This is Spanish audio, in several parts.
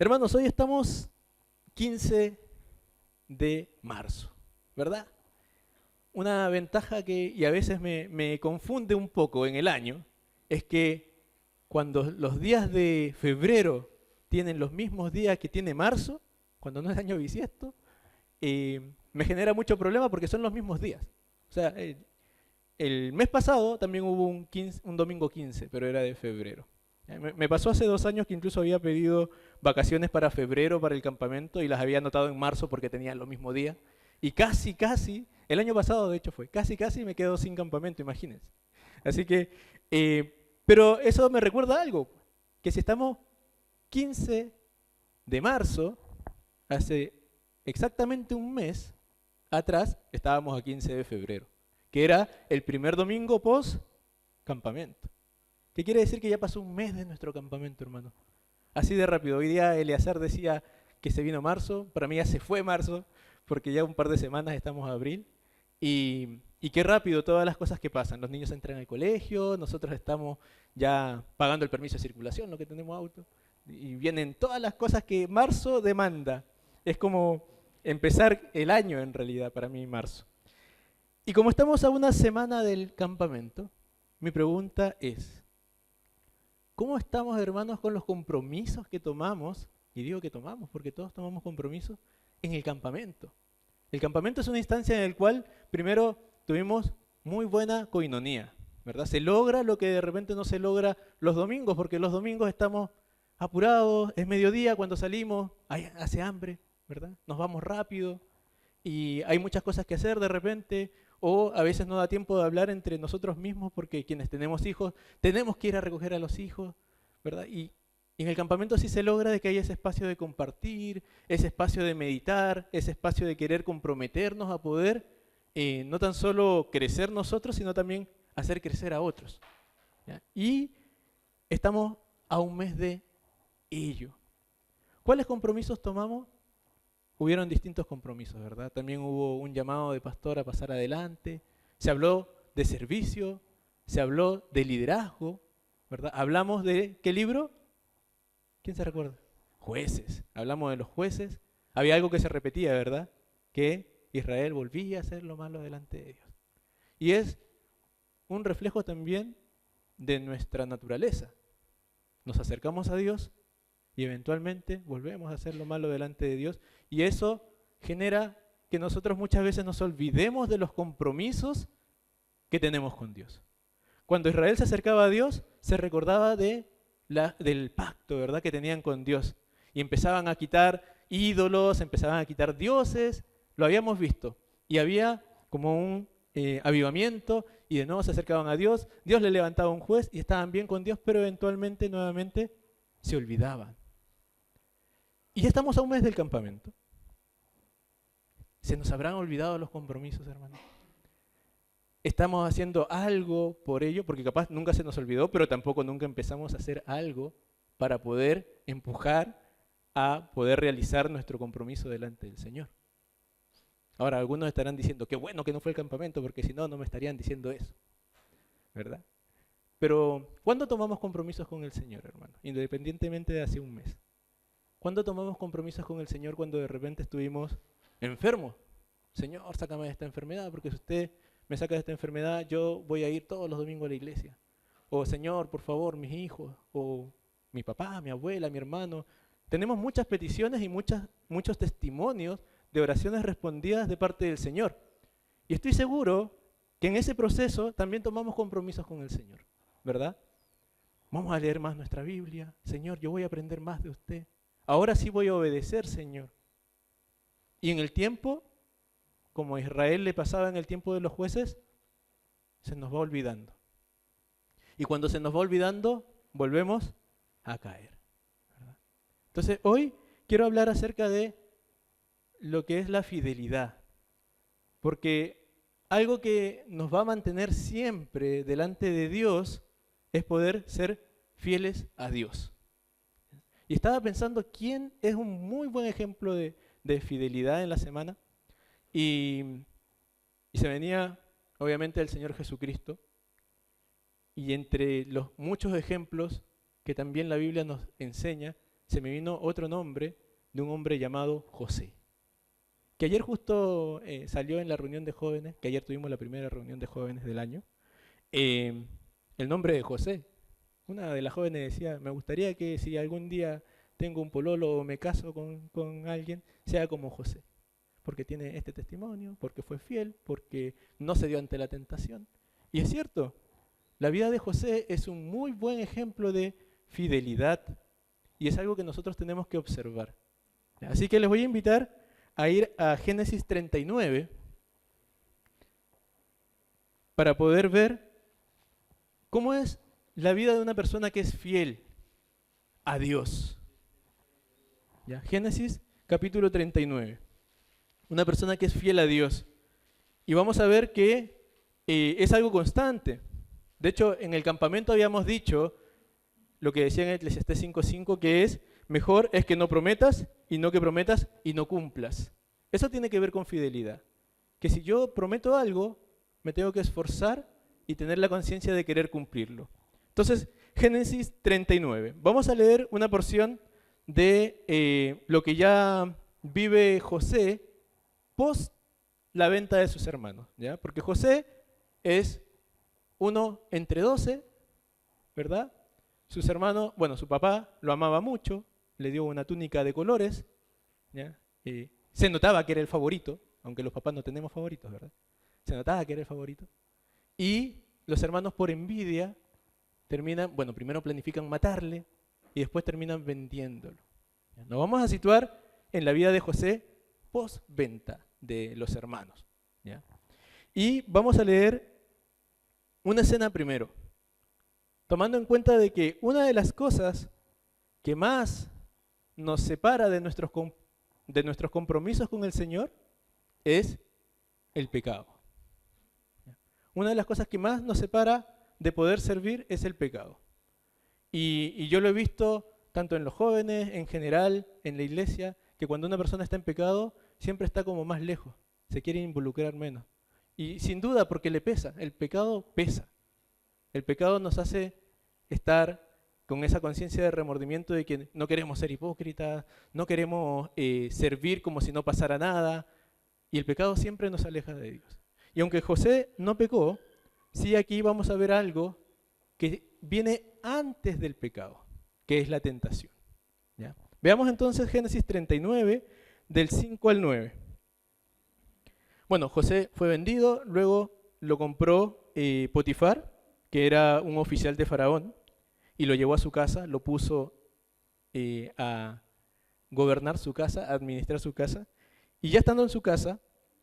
Hermanos, hoy estamos 15 de marzo, ¿verdad? Una ventaja y a veces me confunde un poco en el año, es que cuando los días de febrero tienen los mismos días que tiene marzo, cuando no es año bisiesto, me genera mucho problema porque son los mismos días. O sea, el mes pasado también hubo un domingo 15, pero era de febrero. Me pasó hace 2 años que incluso había pedido vacaciones para febrero para el campamento y las había anotado en marzo porque tenían los mismos días. Y casi, el año pasado de hecho fue, casi me quedo sin campamento, imagínense. Así que, pero eso me recuerda algo, que si estamos 15 de marzo, hace exactamente un mes atrás, estábamos a 15 de febrero, que era el primer domingo post campamento. ¿Qué quiere decir? Que ya pasó un mes de nuestro campamento, hermano. Así de rápido. Hoy día Eleazar decía que se vino marzo. Para mí ya se fue marzo, porque ya un par de semanas estamos a abril. Y qué rápido todas las cosas que pasan. Los niños entran al colegio, nosotros estamos ya pagando el permiso de circulación, lo que tenemos auto. Y vienen todas las cosas que marzo demanda. Es como empezar el año en realidad para mí marzo. Y como estamos a una semana del campamento, mi pregunta es, ¿cómo estamos, hermanos, con los compromisos que tomamos? Y digo que tomamos porque todos tomamos compromisos en el campamento. El campamento es una instancia en la cual primero tuvimos muy buena koinonía, ¿verdad? Se logra lo que de repente no se logra los domingos, porque los domingos estamos apurados, es mediodía cuando salimos, hace hambre, ¿verdad? Nos vamos rápido y hay muchas cosas que hacer de repente, o a veces no da tiempo de hablar entre nosotros mismos porque quienes tenemos hijos tenemos que ir a recoger a los hijos, ¿verdad? Y en el campamento sí se logra de que haya ese espacio de compartir, ese espacio de meditar, ese espacio de querer comprometernos a poder no tan solo crecer nosotros, sino también hacer crecer a otros, ¿ya? Y estamos a un mes de ello. ¿Cuáles compromisos tomamos? Hubieron distintos compromisos, ¿verdad? También hubo un llamado de pastor a pasar adelante. Se habló de servicio, se habló de liderazgo, ¿verdad? Hablamos de, ¿qué libro? ¿Quién se recuerda? Jueces. Hablamos de los jueces. Había algo que se repetía, ¿verdad? Que Israel volvía a hacer lo malo delante de Dios. Y es un reflejo también de nuestra naturaleza. Nos acercamos a Dios y eventualmente volvemos a hacer lo malo delante de Dios, y eso genera que nosotros muchas veces nos olvidemos de los compromisos que tenemos con Dios. Cuando Israel se acercaba a Dios, se recordaba del pacto, ¿verdad?, que tenían con Dios, y empezaban a quitar ídolos, empezaban a quitar dioses, lo habíamos visto, y había como un avivamiento, y de nuevo se acercaban a Dios, Dios le levantaba un juez, y estaban bien con Dios, pero eventualmente, nuevamente, se olvidaban. Y ya estamos a un mes del campamento. ¿Se nos habrán olvidado los compromisos, hermano? ¿Estamos haciendo algo por ello? Porque capaz nunca se nos olvidó, pero tampoco nunca empezamos a hacer algo para poder empujar a poder realizar nuestro compromiso delante del Señor. Ahora, algunos estarán diciendo, qué bueno que no fue el campamento, porque si no, no me estarían diciendo eso, ¿verdad? Pero, ¿cuándo tomamos compromisos con el Señor, hermano? Independientemente de hace un mes. ¿Cuándo tomamos compromisos con el Señor cuando de repente estuvimos enfermos? Señor, sácame de esta enfermedad, porque si usted me saca de esta enfermedad, yo voy a ir todos los domingos a la iglesia. O Señor, por favor, mis hijos, o mi papá, mi abuela, mi hermano. Tenemos muchas peticiones y muchos testimonios de oraciones respondidas de parte del Señor. Y estoy seguro que en ese proceso también tomamos compromisos con el Señor, ¿verdad? Vamos a leer más nuestra Biblia. Señor, yo voy a aprender más de usted. Ahora sí voy a obedecer, Señor. Y en el tiempo, como a Israel le pasaba en el tiempo de los jueces, se nos va olvidando. Y cuando se nos va olvidando, volvemos a caer, ¿verdad? Entonces, hoy quiero hablar acerca de lo que es la fidelidad. Porque algo que nos va a mantener siempre delante de Dios es poder ser fieles a Dios. Y estaba pensando quién es un muy buen ejemplo de fidelidad en la semana. Y se venía, obviamente, el Señor Jesucristo. Y entre los muchos ejemplos que también la Biblia nos enseña, se me vino otro nombre de un hombre llamado José, que ayer justo salió en la reunión de jóvenes, que ayer tuvimos la primera reunión de jóvenes del año, el nombre de José. Una de las jóvenes decía, me gustaría que si algún día tengo un pololo o me caso con alguien, sea como José, porque tiene este testimonio, porque fue fiel, porque no se dio ante la tentación. Y es cierto, la vida de José es un muy buen ejemplo de fidelidad y es algo que nosotros tenemos que observar. Así que les voy a invitar a ir a Génesis 39 para poder ver cómo es la vida de una persona que es fiel a Dios. ¿Ya? Génesis capítulo 39. Una persona que es fiel a Dios. Y vamos a ver que es algo constante. De hecho, en el campamento habíamos dicho lo que decía en Eclesiastés 5:5, que es, mejor es que no prometas y no que prometas y no cumplas. Eso tiene que ver con fidelidad. Que si yo prometo algo, me tengo que esforzar y tener la conciencia de querer cumplirlo. Entonces, Génesis 39. Vamos a leer una porción de lo que ya vive José post la venta de sus hermanos, ¿ya? Porque José es uno entre 12, ¿verdad? Sus hermanos, bueno, su papá lo amaba mucho, le dio una túnica de colores, ¿ya? Se notaba que era el favorito, aunque los papás no tenemos favoritos, ¿verdad? Se notaba que era el favorito. Y los hermanos por envidia terminan, bueno, primero planifican matarle y después terminan vendiéndolo. Nos vamos a situar en la vida de José post-venta de los hermanos, ¿ya? Y vamos a leer una escena primero, tomando en cuenta de que una de las cosas que más nos separa de nuestros compromisos con el Señor es el pecado. Una de las cosas que más nos separa de poder servir es el pecado. Y yo lo he visto tanto en los jóvenes, en general, en la iglesia, que cuando una persona está en pecado, siempre está como más lejos, se quiere involucrar menos. Y sin duda porque le pesa, el pecado pesa. El pecado nos hace estar con esa conciencia de remordimiento de que no queremos ser hipócritas, no queremos servir como si no pasara nada, y el pecado siempre nos aleja de Dios. Y aunque José no pecó, sí aquí vamos a ver algo que viene antes del pecado, que es la tentación, ¿ya? Veamos entonces Génesis 39, del 5 al 9. Bueno, José fue vendido, luego lo compró Potifar, que era un oficial de Faraón, y lo llevó a su casa, lo puso a gobernar su casa, a administrar su casa, y ya estando en su casa,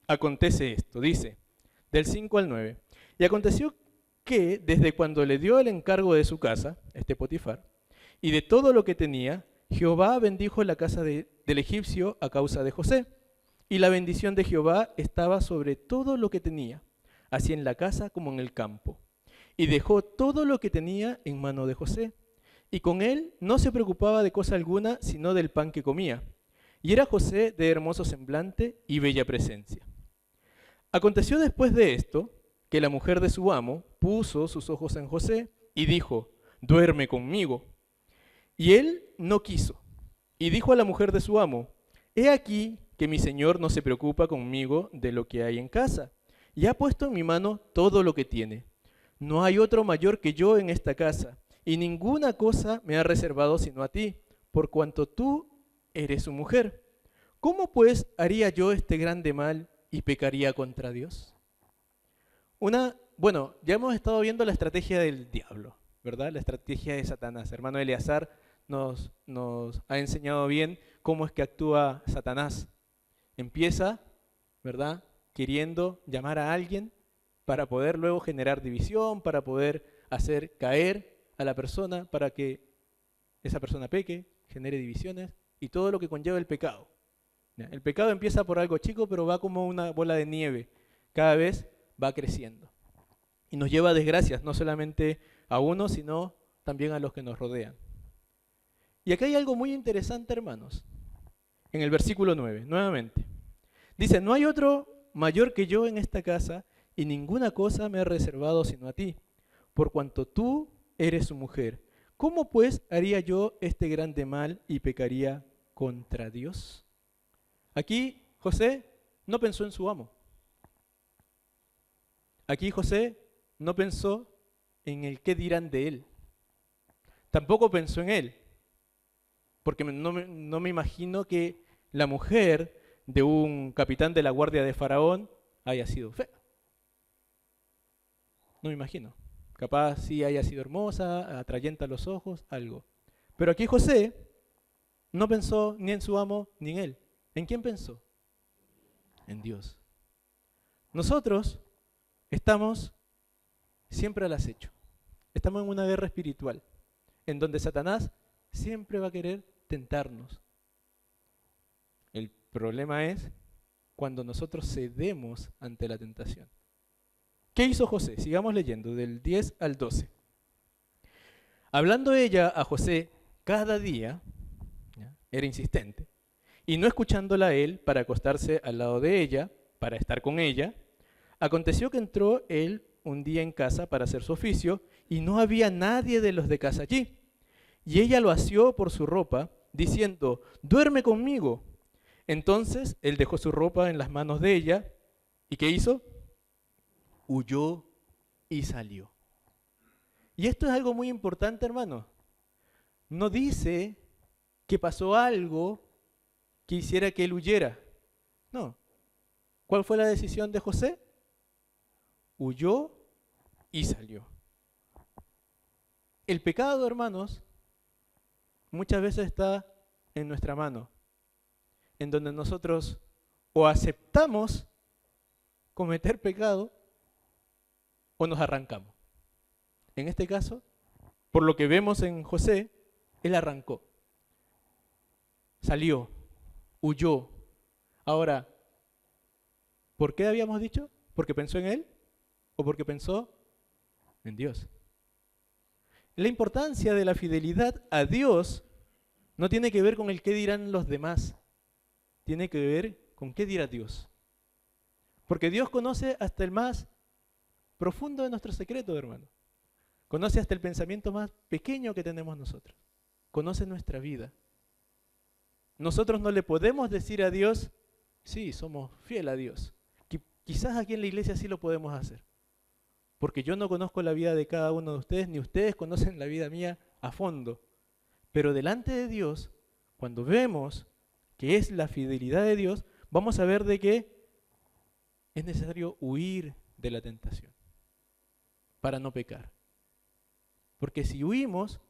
acontece esto, dice, del 5 al 9. Y aconteció que desde cuando le dio el encargo de su casa, este Potifar, y de todo lo que tenía, Jehová bendijo la casa del egipcio a causa de José. Y la bendición de Jehová estaba sobre todo lo que tenía, así en la casa como en el campo. Y dejó todo lo que tenía en mano de José. Y con él no se preocupaba de cosa alguna, sino del pan que comía. Y era José de hermoso semblante y bella presencia. Aconteció después de esto, que la mujer de su amo puso sus ojos en José y dijo, duerme conmigo. Y él no quiso. Y dijo a la mujer de su amo, he aquí que mi señor no se preocupa conmigo de lo que hay en casa, y ha puesto en mi mano todo lo que tiene. No hay otro mayor que yo en esta casa, y ninguna cosa me ha reservado sino a ti, por cuanto tú eres su mujer. ¿Cómo pues haría yo este grande mal y pecaría contra Dios? Bueno, ya hemos estado viendo la estrategia del diablo, ¿verdad? La estrategia de Satanás. Hermano Eleazar nos ha enseñado bien cómo es que actúa Satanás. Empieza, ¿verdad?, queriendo llamar a alguien para poder luego generar división, para poder hacer caer a la persona, para que esa persona peque, genere divisiones y todo lo que conlleva el pecado. El pecado empieza por algo chico, pero va como una bola de nieve, cada vez va creciendo. Y nos lleva a desgracias, no solamente a uno, sino también a los que nos rodean. Y acá hay algo muy interesante, hermanos, en el versículo 9, nuevamente. Dice, no hay otro mayor que yo en esta casa, y ninguna cosa me ha reservado sino a ti, por cuanto tú eres su mujer. ¿cómo pues haría yo este grande mal y pecaría contra Dios? Aquí José no pensó en su amo. Aquí José no pensó en el qué dirán de él. Tampoco pensó en él, porque no me imagino que la mujer de un capitán de la guardia de Faraón haya sido fea. No me imagino. Capaz sí haya sido hermosa, atrayente a los ojos, algo. Pero aquí José no pensó ni en su amo ni en él. ¿En quién pensó? En Dios. Nosotros estamos siempre al acecho. Estamos en una guerra espiritual, en donde Satanás siempre va a querer tentarnos. El problema es cuando nosotros cedemos ante la tentación. ¿Qué hizo José? Sigamos leyendo, del 10 al 12. Hablando ella a José cada día, ¿ya? Era insistente, y no escuchándola a él para acostarse al lado de ella, para estar con ella, aconteció que entró él un día en casa para hacer su oficio, y no había nadie de los de casa allí. Y ella lo asió por su ropa, diciendo, duerme conmigo. Entonces él dejó su ropa en las manos de ella, ¿y qué hizo? Huyó y salió. Y esto es algo muy importante, hermano. No dice que pasó algo que hiciera que él huyera. No. ¿Cuál fue la decisión de José? Huyó y salió. El pecado, hermanos, muchas veces está en nuestra mano, en donde nosotros o aceptamos cometer pecado o nos arrancamos. En este caso, por lo que vemos en José, él arrancó, salió, huyó. Ahora, ¿por qué habíamos dicho? ¿Porque pensó en él o porque pensó en Dios? La importancia de la fidelidad a Dios no tiene que ver con el qué dirán los demás, tiene que ver con qué dirá Dios. Porque Dios conoce hasta el más profundo de nuestros secretos, hermano. Conoce hasta el pensamiento más pequeño que tenemos nosotros. Conoce nuestra vida. Nosotros no le podemos decir a Dios, sí, somos fieles a Dios. Quizás aquí en la iglesia sí lo podemos hacer. Porque yo no conozco la vida de cada uno de ustedes, ni ustedes conocen la vida mía a fondo. Pero delante de Dios, cuando vemos que es la fidelidad de Dios, vamos a ver de que es necesario huir de la tentación para no pecar. Porque si huimos,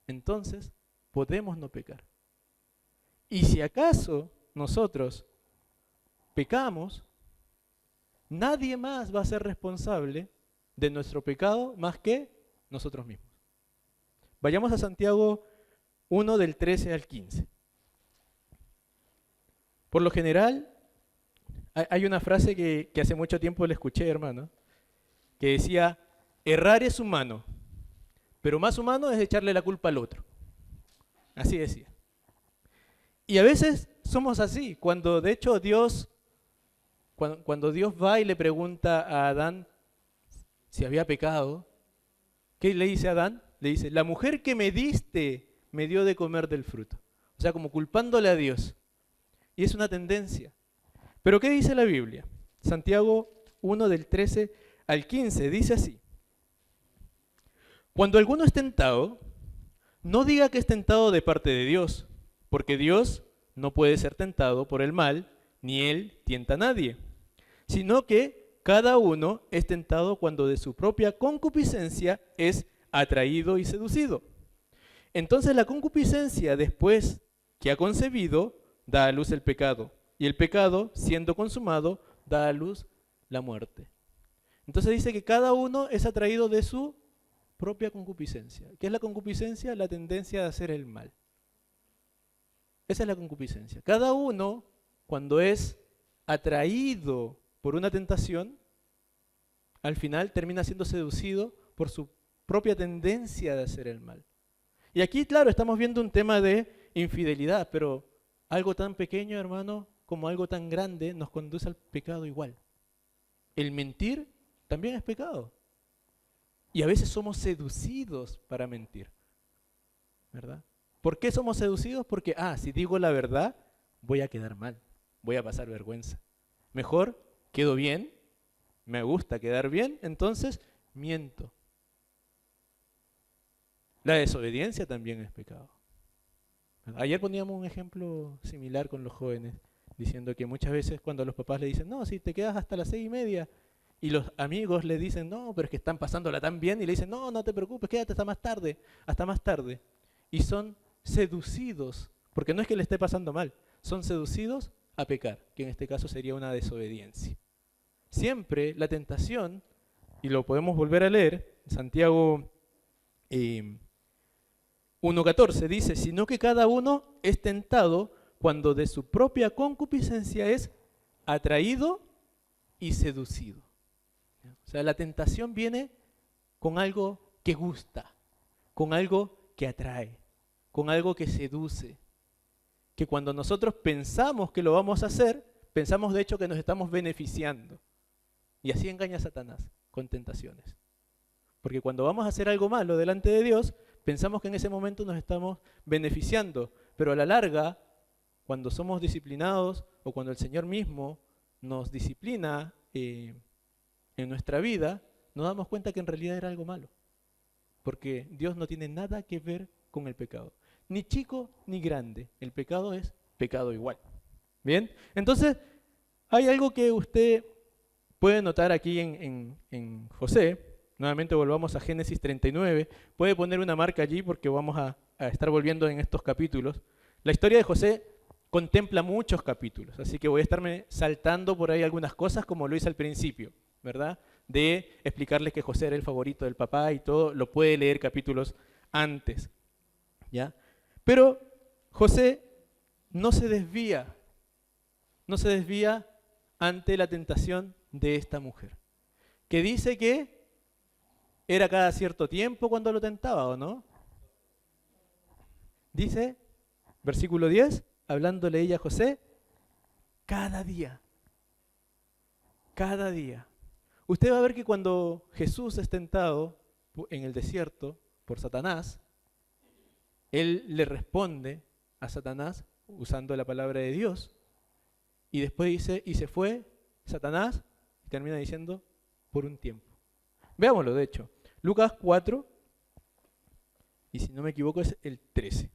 entonces podemos no pecar. Y si acaso nosotros pecamos, nadie más va a ser responsable de nuestro pecado más que nosotros mismos. Vayamos a Santiago 1 del 13 al 15. Por lo general, hay una frase que hace mucho tiempo le escuché, hermano, que decía, errar es humano, pero más humano es echarle la culpa al otro. Así decía. Y a veces somos así, cuando de hecho Dios, cuando Dios va y le pregunta a Adán si había pecado, ¿qué le dice a Adán? Le dice, la mujer que me diste me dio de comer del fruto. O sea, como culpándole a Dios. Y es una tendencia. Pero ¿qué dice la Biblia? Santiago 1 del 13 al 15 dice así. Cuando alguno es tentado, no diga que es tentado de parte de Dios, porque Dios no puede ser tentado por el mal, ni Él tienta a nadie, sino que cada uno es tentado cuando de su propia concupiscencia es atraído y seducido. Entonces la concupiscencia, después que ha concebido, da a luz el pecado, y el pecado, siendo consumado, da a luz la muerte. Entonces dice que cada uno es atraído de su propia concupiscencia. ¿Qué es la concupiscencia? La tendencia a hacer el mal. Esa es la concupiscencia. Cada uno, cuando es atraído por una tentación, al final termina siendo seducido por su propia tendencia de hacer el mal. Y aquí, claro, estamos viendo un tema de infidelidad, pero algo tan pequeño, hermano, como algo tan grande nos conduce al pecado igual. El mentir también es pecado. Y a veces somos seducidos para mentir. ¿verdad? ¿Por qué somos seducidos? Porque, si digo la verdad, voy a quedar mal, voy a pasar vergüenza. Mejor quedo bien, me gusta quedar bien, entonces miento. La desobediencia también es pecado. Ayer poníamos un ejemplo similar con los jóvenes, diciendo que muchas veces cuando los papás le dicen, no, si te quedas hasta las 6:30, y los amigos le dicen, no, pero es que están pasándola tan bien, y le dicen, no, no te preocupes, quédate hasta más tarde. Y son seducidos, porque no es que le esté pasando mal, son seducidos a pecar, que en este caso sería una desobediencia. Siempre la tentación, y lo podemos volver a leer, Santiago 1:14 dice, sino que cada uno es tentado cuando de su propia concupiscencia es atraído y seducido. O sea, la tentación viene con algo que gusta, con algo que atrae, con algo que seduce. Que cuando nosotros pensamos que lo vamos a hacer, pensamos de hecho que nos estamos beneficiando. Y así engaña a Satanás con tentaciones. Porque cuando vamos a hacer algo malo delante de Dios, pensamos que en ese momento nos estamos beneficiando. Pero a la larga, cuando somos disciplinados o cuando el Señor mismo nos disciplina en nuestra vida, nos damos cuenta que en realidad era algo malo. Porque Dios no tiene nada que ver con el pecado. Ni chico ni grande. El pecado es pecado igual. ¿Bien? Entonces, hay algo que usted puede notar aquí en José. Nuevamente volvamos a Génesis 39. Puede poner una marca allí porque vamos a estar volviendo en estos capítulos. La historia de José contempla muchos capítulos, así que voy a estarme saltando por ahí algunas cosas como lo hice al principio, ¿verdad? De explicarles que José era el favorito del papá y todo, lo puede leer capítulos antes, ¿ya? Pero José no se desvía ante la tentación de esta mujer, que dice que era cada cierto tiempo cuando lo tentaba, ¿o no? Dice, versículo 10, hablándole ella a José, cada día. Cada día. Usted va a ver que cuando Jesús es tentado en el desierto por Satanás, él le responde a Satanás usando la palabra de Dios, y después dice, y se fue Satanás, y termina diciendo, por un tiempo. Veámoslo, de hecho. Lucas 4, y si no me equivoco es el 13.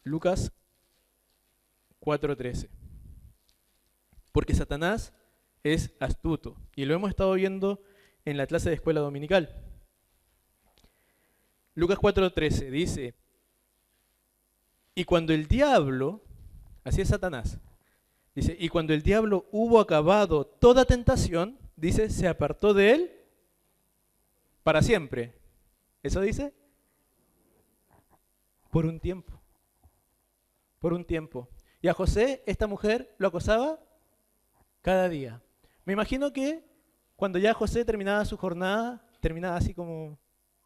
Lucas 4:13. Porque Satanás es astuto, y lo hemos estado viendo en la clase de escuela dominical. Lucas 4:13 dice, y cuando el diablo, así es Satanás, dice, y cuando el diablo hubo acabado toda tentación, dice, se apartó de él para siempre. ¿Eso dice? Por un tiempo. Por un tiempo. Y a José, esta mujer, lo acosaba cada día. Me imagino que cuando ya José terminaba su jornada, terminaba así como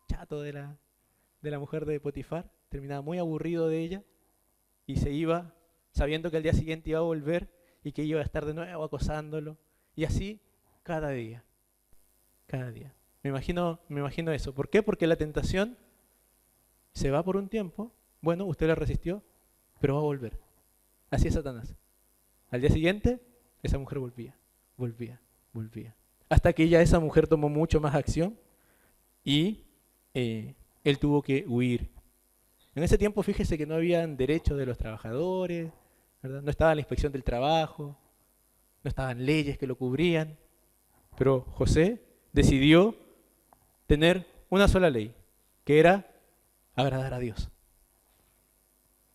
chato de la mujer de Potifar, terminaba muy aburrido de ella y se iba sabiendo que al día siguiente iba a volver y que iba a estar de nuevo acosándolo. Y así cada día. Cada día. Me imagino eso. ¿Por qué? Porque la tentación se va por un tiempo. Bueno, usted la resistió, pero va a volver. Así es Satanás. Al día siguiente, esa mujer volvía. Hasta que ya esa mujer tomó mucho más acción y él tuvo que huir. En ese tiempo, fíjese que no habían derechos de los trabajadores, ¿verdad? No estaba la inspección del trabajo, no estaban leyes que lo cubrían. Pero José decidió tener una sola ley, que era agradar a Dios.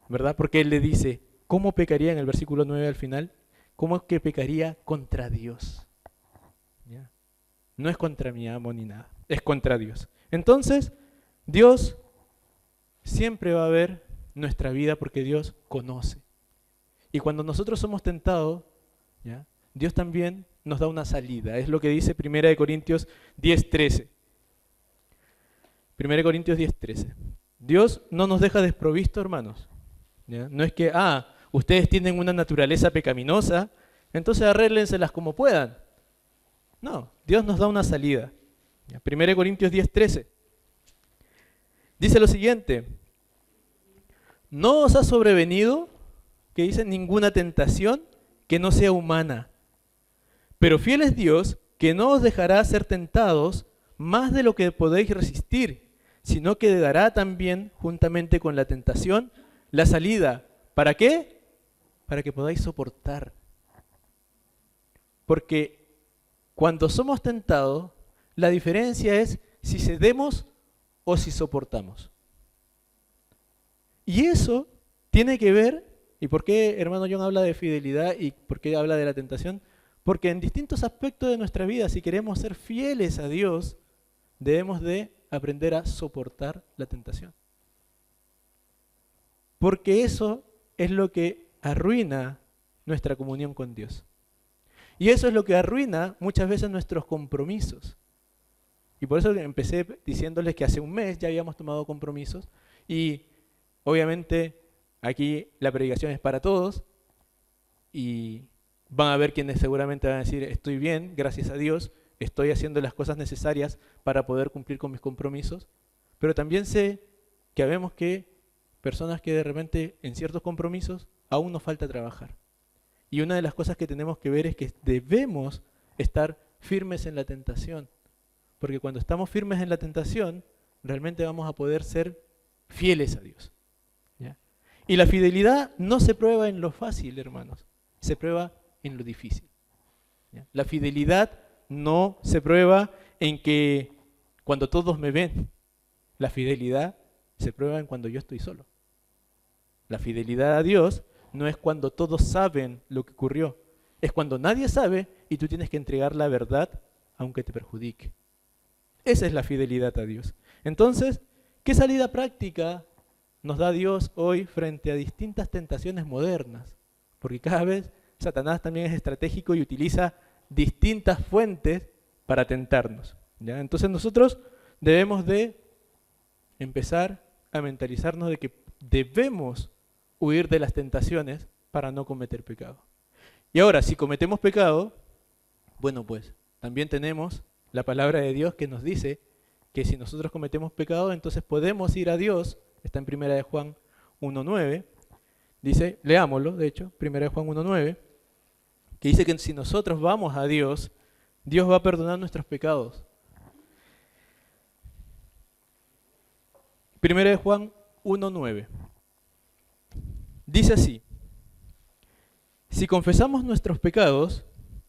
¿Verdad? Porque él le dice, ¿cómo pecaría en el versículo 9 al final? ¿Cómo es que pecaría contra Dios? ¿Ya? No es contra mi amo ni nada, es contra Dios. Entonces, Dios siempre va a ver nuestra vida porque Dios conoce. Y cuando nosotros somos tentados, ¿ya? Dios también nos da una salida. Es lo que dice 1 Corintios 10:13. 1 Corintios 10:13. Dios no nos deja desprovisto, hermanos. ¿Ya? No es que, ustedes tienen una naturaleza pecaminosa, entonces arréglenselas como puedan. No, Dios nos da una salida. 1 Corintios 10:13. Dice lo siguiente, no os ha sobrevenido, que dice, ninguna tentación que no sea humana. Pero fiel es Dios, que no os dejará ser tentados más de lo que podéis resistir, sino que dará también, juntamente con la tentación, la salida. ¿Para qué? Para que podáis soportar. Porque cuando somos tentados, la diferencia es si cedemos o si soportamos. Y eso tiene que ver, ¿y por qué hermano John habla de fidelidad y por qué habla de la tentación? Porque en distintos aspectos de nuestra vida, si queremos ser fieles a Dios, debemos de aprender a soportar la tentación. Porque eso es lo que arruina nuestra comunión con Dios. Y eso es lo que arruina muchas veces nuestros compromisos. Y por eso empecé diciéndoles que hace un mes ya habíamos tomado compromisos y obviamente aquí la predicación es para todos y van a haber quienes seguramente van a decir, estoy bien, gracias a Dios, estoy haciendo las cosas necesarias para poder cumplir con mis compromisos, pero también sé que habemos que personas que de repente en ciertos compromisos aún nos falta trabajar. Y una de las cosas que tenemos que ver es que debemos estar firmes en la tentación, porque cuando estamos firmes en la tentación, realmente vamos a poder ser fieles a Dios. ¿Ya? Y la fidelidad no se prueba en lo fácil, hermanos, se prueba en lo difícil. ¿Ya? La fidelidad no se prueba en que cuando todos me ven, la fidelidad se prueba en cuando yo estoy solo. La fidelidad a Dios no es cuando todos saben lo que ocurrió, es cuando nadie sabe y tú tienes que entregar la verdad aunque te perjudique. Esa es la fidelidad a Dios. Entonces, ¿qué salida práctica nos da Dios hoy frente a distintas tentaciones modernas? Porque cada vez Satanás también es estratégico y utiliza distintas fuentes para tentarnos. ¿Ya? Entonces nosotros debemos de empezar a mentalizarnos de que debemos huir de las tentaciones para no cometer pecado. Y ahora, si cometemos pecado, bueno, pues también tenemos la palabra de Dios que nos dice que si nosotros cometemos pecado, entonces podemos ir a Dios. Está en 1 de Juan 1:9. Dice, leámoslo, de hecho, 1 de Juan 1:9, que dice que si nosotros vamos a Dios, Dios va a perdonar nuestros pecados. 1 de Juan 1:9. Dice así, si confesamos nuestros pecados,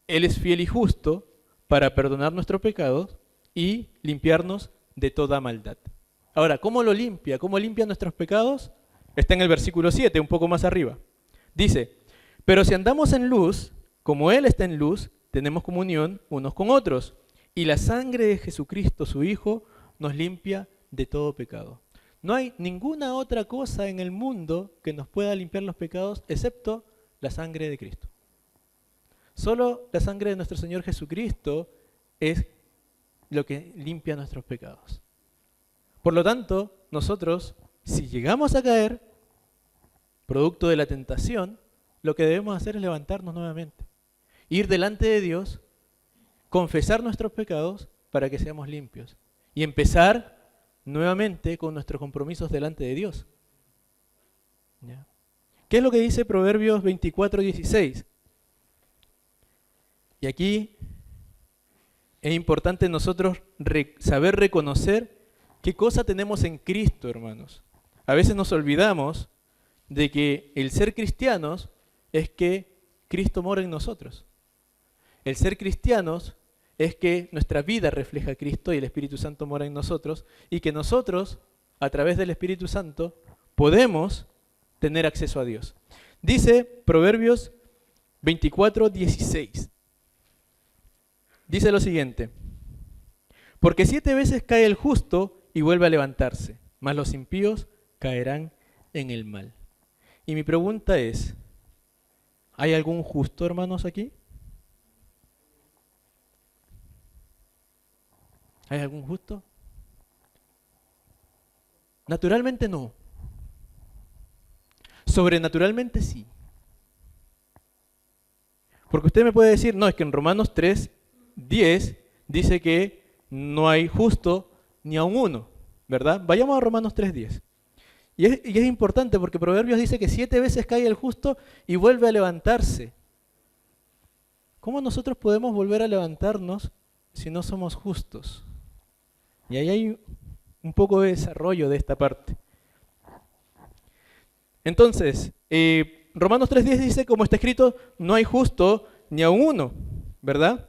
Él es fiel y justo para perdonar nuestros pecados y limpiarnos de toda maldad. Ahora, ¿cómo lo limpia? ¿Cómo limpia nuestros pecados? Está en el versículo 7, un poco más arriba. Dice, pero si andamos en luz, como Él está en luz, tenemos comunión unos con otros. Y la sangre de Jesucristo, su Hijo, nos limpia de todo pecado. No hay ninguna otra cosa en el mundo que nos pueda limpiar los pecados excepto la sangre de Cristo. Solo la sangre de nuestro Señor Jesucristo es lo que limpia nuestros pecados. Por lo tanto, nosotros, si llegamos a caer, producto de la tentación, lo que debemos hacer es levantarnos nuevamente, ir delante de Dios, confesar nuestros pecados para que seamos limpios y empezar nuevamente con nuestros compromisos delante de Dios. ¿Ya? ¿Qué es lo que dice Proverbios 24:16? Y aquí es importante nosotros saber reconocer qué cosa tenemos en Cristo, hermanos. A veces nos olvidamos de que el ser cristianos es que Cristo mora en nosotros. El ser cristianos es que nuestra vida refleja a Cristo y el Espíritu Santo mora en nosotros y que nosotros, a través del Espíritu Santo, podemos tener acceso a Dios. Dice Proverbios 24:16. Dice lo siguiente, porque 7 veces cae el justo y vuelve a levantarse, mas los impíos caerán en el mal. Y mi pregunta es, ¿hay algún justo, hermanos, aquí? ¿Hay algún justo? Naturalmente no. Sobrenaturalmente sí. Porque usted me puede decir, no, es que en Romanos 3:10 dice que no hay justo ni aun uno, ¿verdad? Vayamos a Romanos 3:10. Y es importante porque Proverbios dice que 7 veces cae el justo y vuelve a levantarse. ¿Cómo nosotros podemos volver a levantarnos si no somos justos? Y ahí hay un poco de desarrollo de esta parte. Entonces, Romanos 3:10 dice, como está escrito, no hay justo ni aun uno, ¿verdad?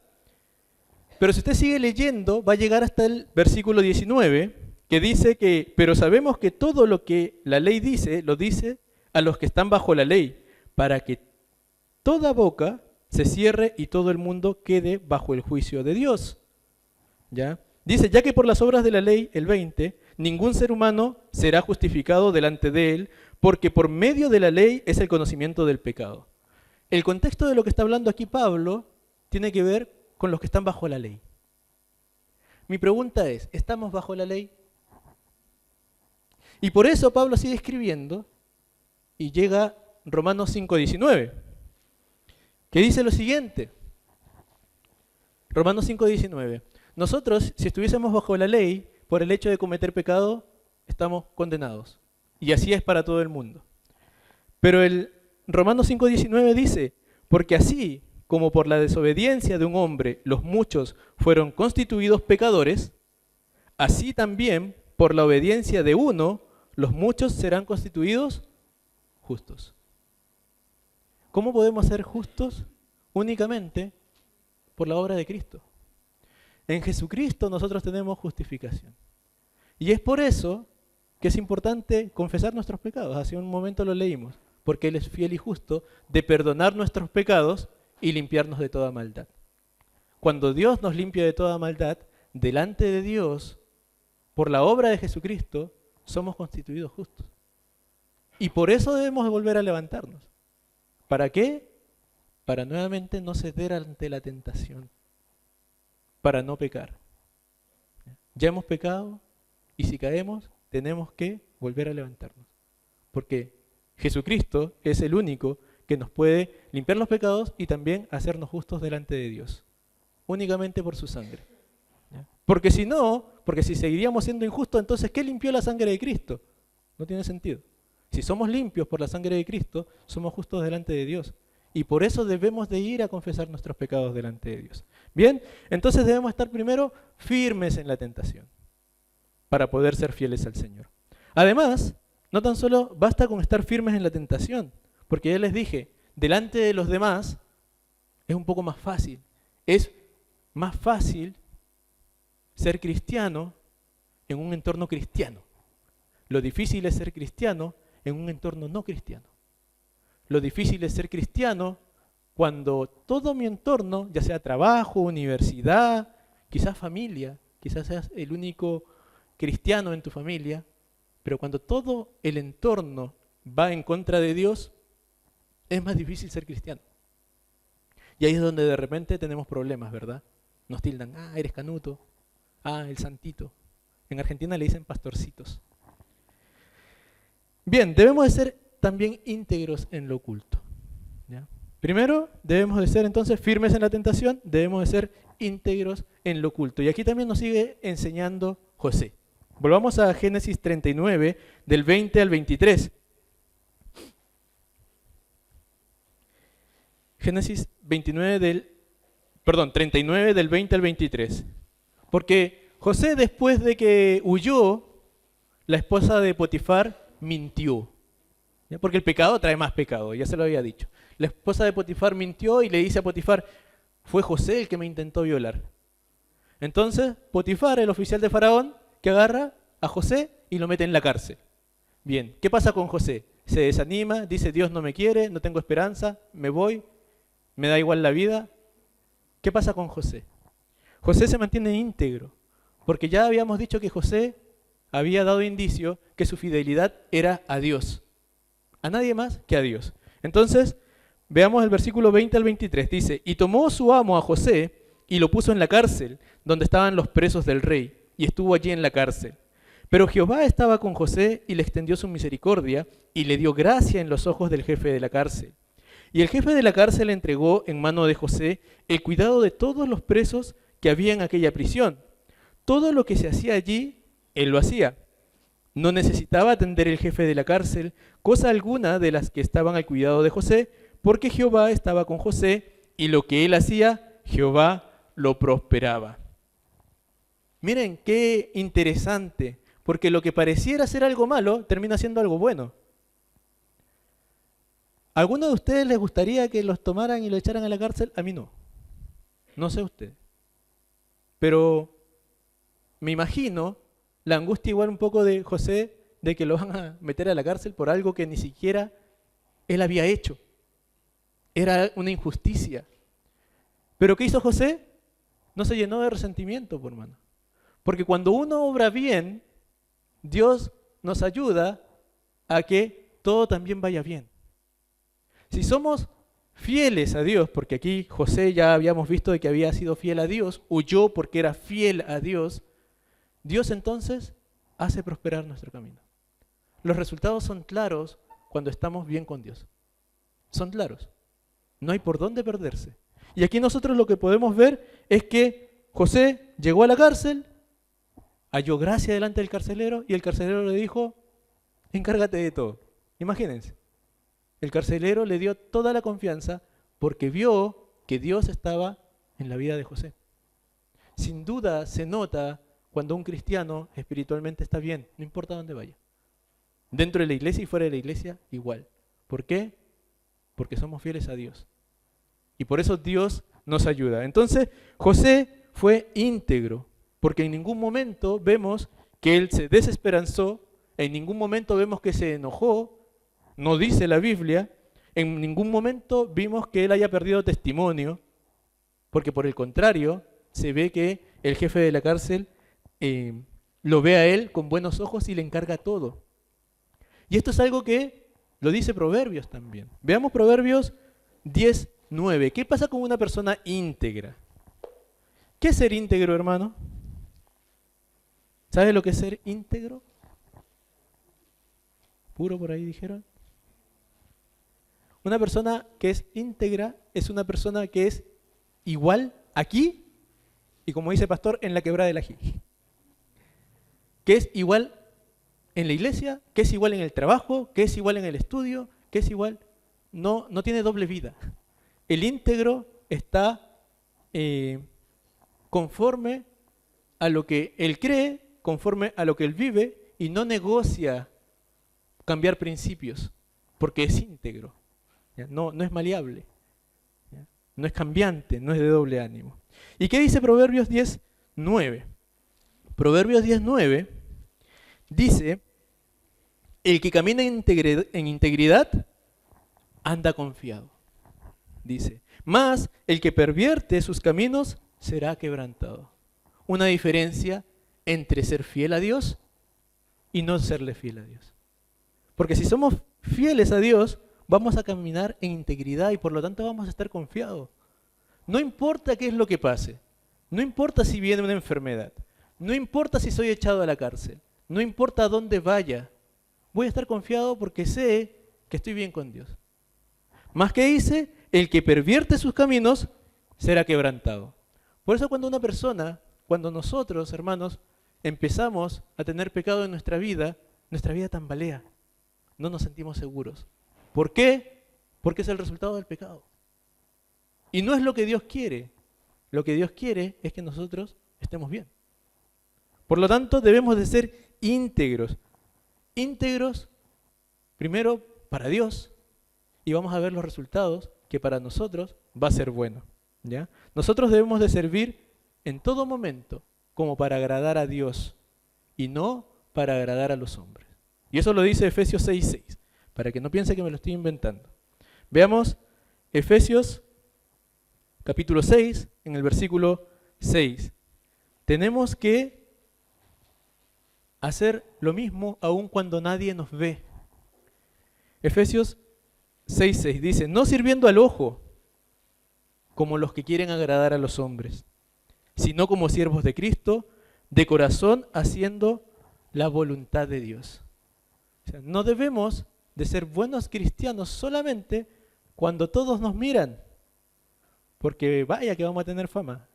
Pero si usted sigue leyendo, va a llegar hasta el versículo 19, que dice que, pero sabemos que todo lo que la ley dice, lo dice a los que están bajo la ley, para que toda boca se cierre y todo el mundo quede bajo el juicio de Dios. ¿Ya? Dice, ya que por las obras de la ley, el 20, ningún ser humano será justificado delante de él, porque por medio de la ley es el conocimiento del pecado. El contexto de lo que está hablando aquí Pablo tiene que ver con los que están bajo la ley. Mi pregunta es, ¿estamos bajo la ley? Y por eso Pablo sigue escribiendo y llega Romanos 5:19, que dice lo siguiente. Romanos 5:19. Nosotros, si estuviésemos bajo la ley, por el hecho de cometer pecado, estamos condenados. Y así es para todo el mundo. Pero el Romanos 5:19 dice, porque así como por la desobediencia de un hombre los muchos fueron constituidos pecadores, así también por la obediencia de uno los muchos serán constituidos justos. ¿Cómo podemos ser justos? Únicamente por la obra de Cristo. En Jesucristo nosotros tenemos justificación. Y es por eso que es importante confesar nuestros pecados. Hace un momento lo leímos. Porque Él es fiel y justo de perdonar nuestros pecados y limpiarnos de toda maldad. Cuando Dios nos limpia de toda maldad, delante de Dios, por la obra de Jesucristo, somos constituidos justos. Y por eso debemos volver a levantarnos. ¿Para qué? Para nuevamente no ceder ante la tentación. Para no pecar. Ya hemos pecado y si caemos, tenemos que volver a levantarnos. Porque Jesucristo es el único que nos puede limpiar los pecados y también hacernos justos delante de Dios. Únicamente por su sangre. ¿Ya? Porque si seguiríamos siendo injustos, entonces ¿qué limpió la sangre de Cristo? No tiene sentido. Si somos limpios por la sangre de Cristo, somos justos delante de Dios. Y por eso debemos de ir a confesar nuestros pecados delante de Dios. Bien, entonces debemos estar primero firmes en la tentación para poder ser fieles al Señor. Además, no tan solo basta con estar firmes en la tentación, porque ya les dije, delante de los demás es un poco más fácil. Es más fácil ser cristiano en un entorno cristiano. Lo difícil es ser cristiano en un entorno no cristiano. Lo difícil es ser cristiano cuando todo mi entorno, ya sea trabajo, universidad, quizás familia, quizás seas el único cristiano en tu familia, pero cuando todo el entorno va en contra de Dios, es más difícil ser cristiano. Y ahí es donde de repente tenemos problemas, ¿verdad? Nos tildan, eres canuto, el santito. En Argentina le dicen pastorcitos. Bien, debemos de ser también íntegros en lo oculto. ¿Ya? Primero, debemos de ser entonces firmes en la tentación, debemos de ser íntegros en lo oculto. Y aquí también nos sigue enseñando José. Volvamos a Génesis 39, del 20 al 23. Génesis 39 del 20 al 23. Porque José, después de que huyó, la esposa de Potifar mintió. ¿Ya? Porque el pecado trae más pecado, ya se lo había dicho. La esposa de Potifar mintió y le dice a Potifar, fue José el que me intentó violar. Entonces, Potifar, el oficial de Faraón, que agarra a José y lo mete en la cárcel. Bien, ¿qué pasa con José? Se desanima, dice, Dios no me quiere, no tengo esperanza, me voy, me da igual la vida. ¿Qué pasa con José? José se mantiene íntegro, porque ya habíamos dicho que José había dado indicio que su fidelidad era a Dios, a nadie más que a Dios. Entonces, veamos el versículo 20 al 23, dice, y tomó su amo a José y lo puso en la cárcel, donde estaban los presos del rey, y estuvo allí en la cárcel. Pero Jehová estaba con José y le extendió su misericordia y le dio gracia en los ojos del jefe de la cárcel. Y el jefe de la cárcel entregó en mano de José el cuidado de todos los presos que había en aquella prisión. Todo lo que se hacía allí, él lo hacía. No necesitaba atender el jefe de la cárcel cosa alguna de las que estaban al cuidado de José, porque Jehová estaba con José y lo que él hacía, Jehová lo prosperaba. Miren qué interesante, porque lo que pareciera ser algo malo termina siendo algo bueno. ¿A alguno de ustedes les gustaría que los tomaran y lo echaran a la cárcel? A mí no. No sé ustedes. Pero me imagino la angustia igual un poco de José de que lo van a meter a la cárcel por algo que ni siquiera él había hecho. Era una injusticia. ¿Pero qué hizo José? No se llenó de resentimiento, por hermano. Porque cuando uno obra bien, Dios nos ayuda a que todo también vaya bien. Si somos fieles a Dios, porque aquí José ya habíamos visto de que había sido fiel a Dios, huyó porque era fiel a Dios, Dios entonces hace prosperar nuestro camino. Los resultados son claros cuando estamos bien con Dios. Son claros. No hay por dónde perderse. Y aquí nosotros lo que podemos ver es que José llegó a la cárcel, halló gracia delante del carcelero y el carcelero le dijo, encárgate de todo. Imagínense. El carcelero le dio toda la confianza porque vio que Dios estaba en la vida de José. Sin duda se nota cuando un cristiano espiritualmente está bien, no importa dónde vaya. Dentro de la iglesia y fuera de la iglesia, igual. ¿Por qué? Porque somos fieles a Dios. Y por eso Dios nos ayuda. Entonces, José fue íntegro, porque en ningún momento vemos que él se desesperanzó, en ningún momento vemos que se enojó, no dice la Biblia, en ningún momento vimos que él haya perdido testimonio, porque por el contrario, se ve que el jefe de la cárcel lo ve a él con buenos ojos y le encarga todo. Y esto es algo que lo dice Proverbios también. Veamos Proverbios 10:9. ¿Qué pasa con una persona íntegra? ¿Qué es ser íntegro, hermano? ¿Sabe lo que es ser íntegro? Puro por ahí dijeron. Una persona que es íntegra es una persona que es igual aquí y, como dice el pastor, en la quebrada del ají. Que es igual en la iglesia, que es igual en el trabajo, que es igual en el estudio, que es igual. No tiene doble vida. El íntegro está conforme a lo que él cree, conforme a lo que él vive y no negocia cambiar principios porque es íntegro. No es maleable, no es cambiante, no es de doble ánimo. ¿Y qué dice Proverbios 10:9? Proverbios 10:9 dice, el que camina en integridad anda confiado. Dice, mas el que pervierte sus caminos será quebrantado. Una diferencia entre ser fiel a Dios y no serle fiel a Dios. Porque si somos fieles a Dios, vamos a caminar en integridad y por lo tanto vamos a estar confiados. No importa qué es lo que pase, no importa si viene una enfermedad, no importa si soy echado a la cárcel, no importa a dónde vaya, voy a estar confiado porque sé que estoy bien con Dios. Más que dice, el que pervierte sus caminos será quebrantado. Por eso cuando nosotros, hermanos, empezamos a tener pecado en nuestra vida tambalea, no nos sentimos seguros. ¿Por qué? Porque es el resultado del pecado. Y no es lo que Dios quiere. Lo que Dios quiere es que nosotros estemos bien. Por lo tanto, debemos de ser íntegros. Íntegros, primero, para Dios. Y vamos a ver los resultados que para nosotros va a ser bueno. ¿Ya? Nosotros debemos de servir en todo momento como para agradar a Dios y no para agradar a los hombres. Y eso lo dice Efesios 6:6. Para que no piense que me lo estoy inventando. Veamos Efesios capítulo 6, en el versículo 6. Tenemos que hacer lo mismo aun cuando nadie nos ve. Efesios 6:6 dice, no sirviendo al ojo como los que quieren agradar a los hombres, sino como siervos de Cristo, de corazón haciendo la voluntad de Dios. O sea, no debemos de ser buenos cristianos solamente cuando todos nos miran, porque vaya que vamos a tener fama,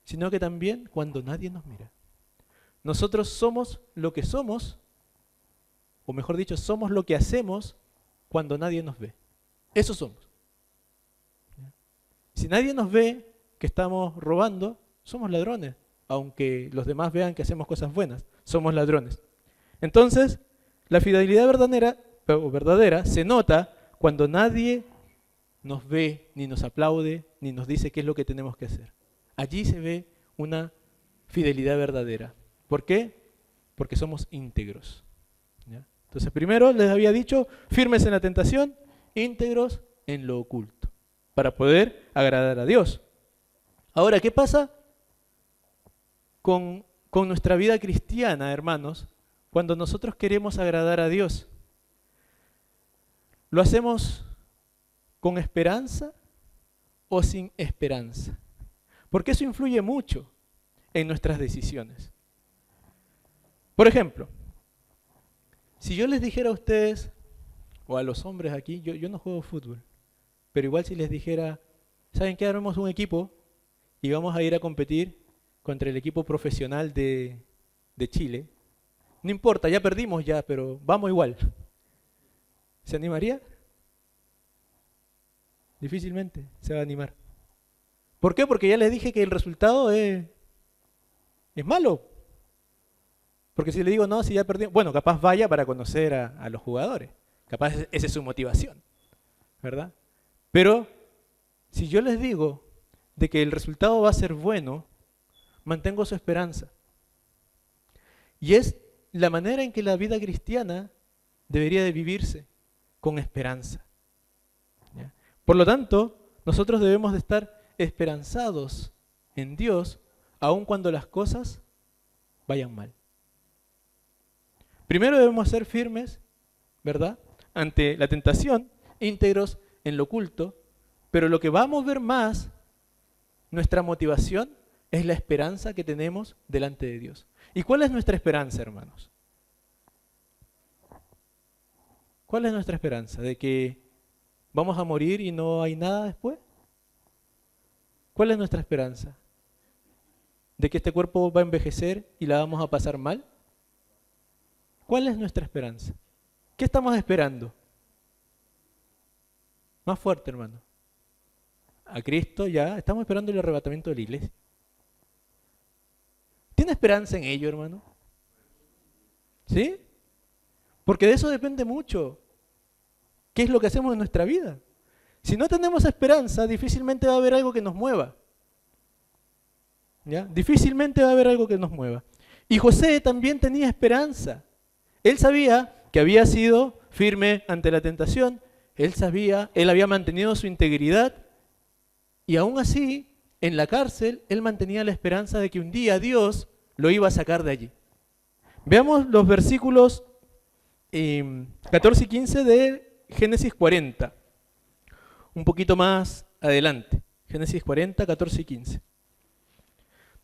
sino que también cuando nadie nos mira. Nosotros somos lo que somos o mejor dicho, somos lo que hacemos cuando nadie nos ve. Eso somos. Si nadie nos ve que estamos robando, somos ladrones, aunque los demás vean que hacemos cosas buenas, somos ladrones. Entonces, la fidelidad verdadera se nota cuando nadie nos ve, ni nos aplaude, ni nos dice qué es lo que tenemos que hacer. Allí se ve una fidelidad verdadera. ¿Por qué? Porque somos íntegros. ¿Ya? Entonces, primero les había dicho, firmes en la tentación, íntegros en lo oculto, para poder agradar a Dios. Ahora, ¿qué pasa con nuestra vida cristiana, hermanos, cuando nosotros queremos agradar a Dios? ¿Lo hacemos con esperanza o sin esperanza? Porque eso influye mucho en nuestras decisiones. Por ejemplo, si yo les dijera a ustedes, o a los hombres aquí, yo no juego fútbol, pero igual si les dijera, ¿saben qué? Armemos un equipo y vamos a ir a competir contra el equipo profesional de Chile. No importa, ya perdimos ya, pero vamos igual. ¿Se animaría? Difícilmente se va a animar. ¿Por qué? Porque ya les dije que el resultado es malo. Porque si le digo, no, si ya perdimos, bueno, capaz vaya para conocer a los jugadores. Capaz esa es su motivación, ¿verdad? Pero si yo les digo de que el resultado va a ser bueno, mantengo su esperanza. Y es la manera en que la vida cristiana debería de vivirse, con esperanza. ¿Ya? Por lo tanto, nosotros debemos de estar esperanzados en Dios, aun cuando las cosas vayan mal. Primero debemos ser firmes, ¿verdad?, ante la tentación, íntegros en lo oculto, pero lo que vamos a ver más, nuestra motivación, es la esperanza que tenemos delante de Dios. ¿Y cuál es nuestra esperanza, hermanos? ¿Cuál es nuestra esperanza? ¿De que vamos a morir y no hay nada después? ¿Cuál es nuestra esperanza? ¿De que este cuerpo va a envejecer y la vamos a pasar mal? ¿Cuál es nuestra esperanza? ¿Qué estamos esperando? Más fuerte, hermano. A Cristo ya, estamos esperando el arrebatamiento de la iglesia. ¿Tiene esperanza en ello, hermano? ¿Sí? Porque de eso depende mucho. ¿Qué es lo que hacemos en nuestra vida? Si no tenemos esperanza, difícilmente va a haber algo que nos mueva. ¿Ya? Difícilmente va a haber algo que nos mueva. Y José también tenía esperanza. Él sabía que había sido firme ante la tentación. Él había mantenido su integridad. Y aún así, en la cárcel, él mantenía la esperanza de que un día Dios lo iba a sacar de allí. Veamos los versículos 14 y 15 de Génesis 40. Un poquito más adelante. Génesis 40, 14 y 15.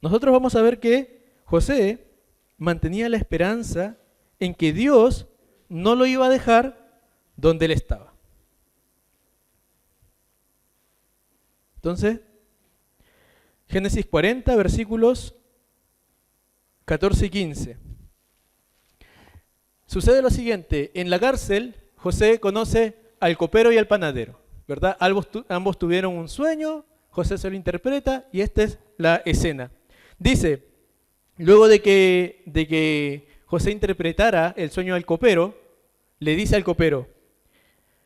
Nosotros vamos a ver que José mantenía la esperanza en que Dios no lo iba a dejar donde él estaba. Entonces, Génesis 40, versículos 14 y 15. Sucede lo siguiente, en la cárcel José conoce al copero y al panadero, ¿verdad? Ambos tuvieron un sueño, José se lo interpreta y esta es la escena. Dice, luego de que José interpretara el sueño del copero, le dice al copero,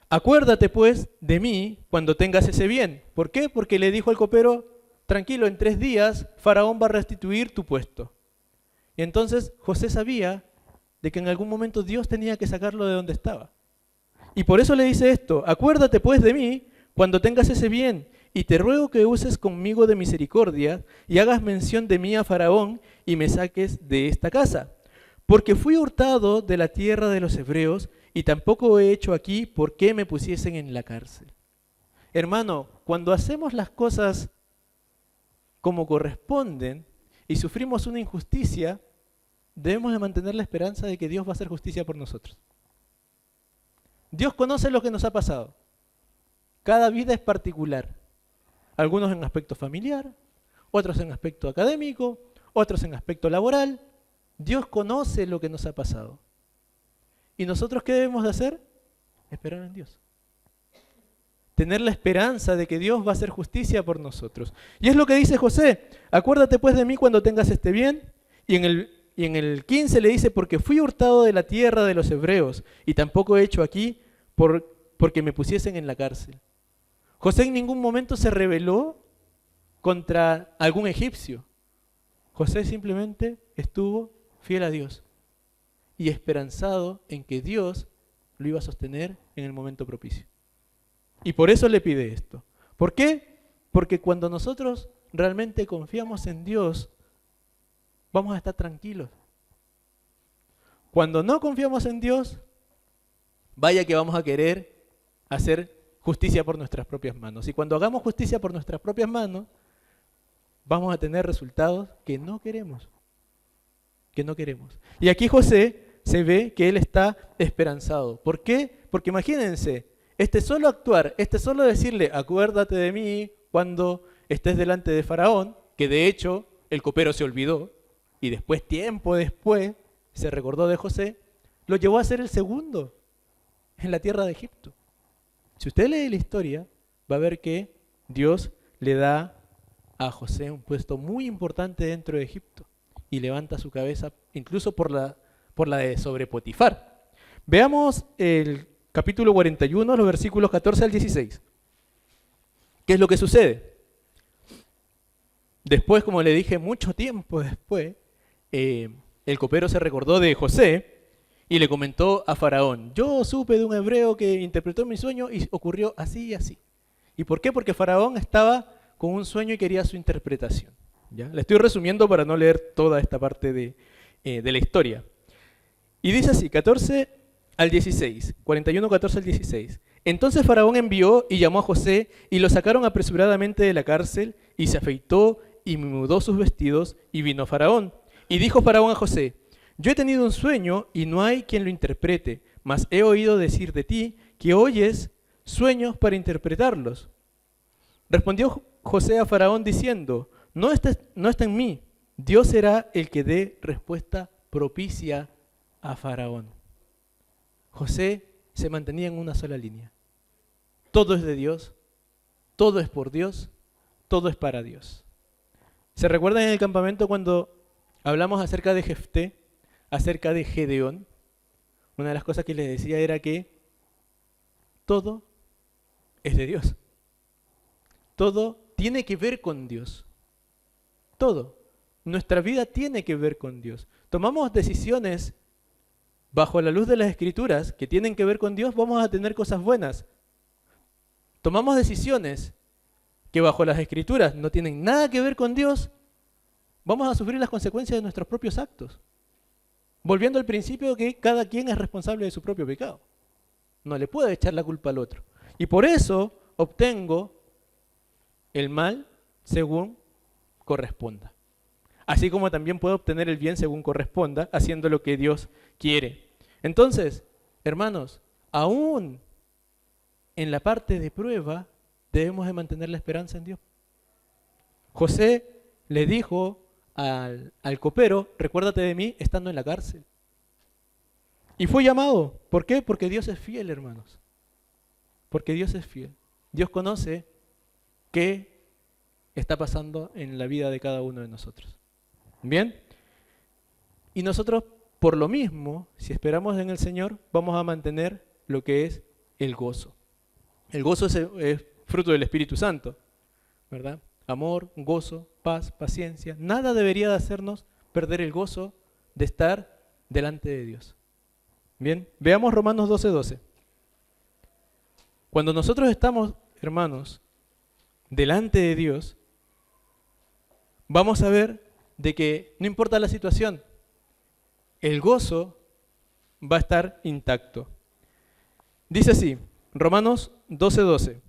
acuérdate pues de mí cuando tengas ese bien. ¿Por qué? Porque le dijo al copero, tranquilo, en 3 días Faraón va a restituir tu puesto. Y entonces José sabía de que en algún momento Dios tenía que sacarlo de donde estaba. Y por eso le dice esto, acuérdate pues de mí cuando tengas ese bien, y te ruego que uses conmigo de misericordia y hagas mención de mí a Faraón y me saques de esta casa. Porque fui hurtado de la tierra de los hebreos y tampoco he hecho aquí por qué me pusiesen en la cárcel. Hermano, cuando hacemos las cosas como corresponden y sufrimos una injusticia, debemos de mantener la esperanza de que Dios va a hacer justicia por nosotros. Dios conoce lo que nos ha pasado. Cada vida es particular. Algunos en aspecto familiar, otros en aspecto académico, otros en aspecto laboral. Dios conoce lo que nos ha pasado. ¿Y nosotros qué debemos de hacer? Esperar en Dios. Tener la esperanza de que Dios va a hacer justicia por nosotros. Y es lo que dice José: acuérdate pues de mí cuando tengas este bien. Y en el 15 le dice: porque fui hurtado de la tierra de los hebreos, y tampoco he hecho aquí porque me pusiesen en la cárcel. José en ningún momento se rebeló contra algún egipcio. José simplemente estuvo fiel a Dios y esperanzado en que Dios lo iba a sostener en el momento propicio. Y por eso le pide esto. ¿Por qué? Porque cuando nosotros realmente confiamos en Dios, vamos a estar tranquilos. Cuando no confiamos en Dios, vaya que vamos a querer hacer justicia por nuestras propias manos. Y cuando hagamos justicia por nuestras propias manos, vamos a tener resultados que no queremos. Que no queremos. Y aquí José se ve que él está esperanzado. ¿Por qué? Porque imagínense, este solo actuar, este solo decirle: acuérdate de mí cuando estés delante de Faraón, que de hecho el copero se olvidó, y después, tiempo después, se recordó de José, lo llevó a ser el segundo en la tierra de Egipto. Si usted lee la historia, va a ver que Dios le da a José un puesto muy importante dentro de Egipto y levanta su cabeza incluso por la de sobre Potifar. Veamos el capítulo 41, los versículos 14 al 16. ¿Qué es lo que sucede? Después, como le dije, mucho tiempo después, el copero se recordó de José y le comentó a Faraón: yo supe de un hebreo que interpretó mi sueño y ocurrió así y así. ¿Y por qué? Porque Faraón estaba con un sueño y quería su interpretación. ¿Ya? Le estoy resumiendo para no leer toda esta parte de la historia. Y dice así, 14 al 16, 41, 14 al 16. Entonces Faraón envió y llamó a José, y lo sacaron apresuradamente de la cárcel, y se afeitó y mudó sus vestidos, y vino Faraón. Y dijo Faraón a José: yo he tenido un sueño y no hay quien lo interprete, mas he oído decir de ti que oyes sueños para interpretarlos. Respondió José a Faraón diciendo: no está en mí, Dios será el que dé respuesta propicia a Faraón. José se mantenía en una sola línea. Todo es de Dios, todo es por Dios, todo es para Dios. ¿Se recuerdan en el campamento cuando hablamos acerca de Jefté, acerca de Gedeón? Una de las cosas que les decía era que todo es de Dios. Todo tiene que ver con Dios. Todo. Nuestra vida tiene que ver con Dios. Tomamos decisiones bajo la luz de las Escrituras que tienen que ver con Dios, vamos a tener cosas buenas. Tomamos decisiones que bajo las Escrituras no tienen nada que ver con Dios, vamos a sufrir las consecuencias de nuestros propios actos. Volviendo al principio que cada quien es responsable de su propio pecado. No le puede echar la culpa al otro. Y por eso obtengo el mal según corresponda. Así como también puedo obtener el bien según corresponda, haciendo lo que Dios quiere. Entonces, hermanos, aún en la parte de prueba, debemos de mantener la esperanza en Dios. José le dijo al copero: recuérdate de mí estando en la cárcel. Y fue llamado. ¿Por qué? Porque Dios es fiel, hermanos. Porque Dios es fiel. Dios conoce qué está pasando en la vida de cada uno de nosotros. ¿Bien? Y nosotros, por lo mismo, si esperamos en el Señor, vamos a mantener lo que es el gozo. El gozo es fruto del Espíritu Santo, ¿verdad? Amor, gozo, paz, paciencia. Nada debería de hacernos perder el gozo de estar delante de Dios. Bien, veamos Romanos 12:12. Cuando nosotros estamos, hermanos, delante de Dios, vamos a ver de que no importa la situación, el gozo va a estar intacto. Dice así, Romanos 12:12.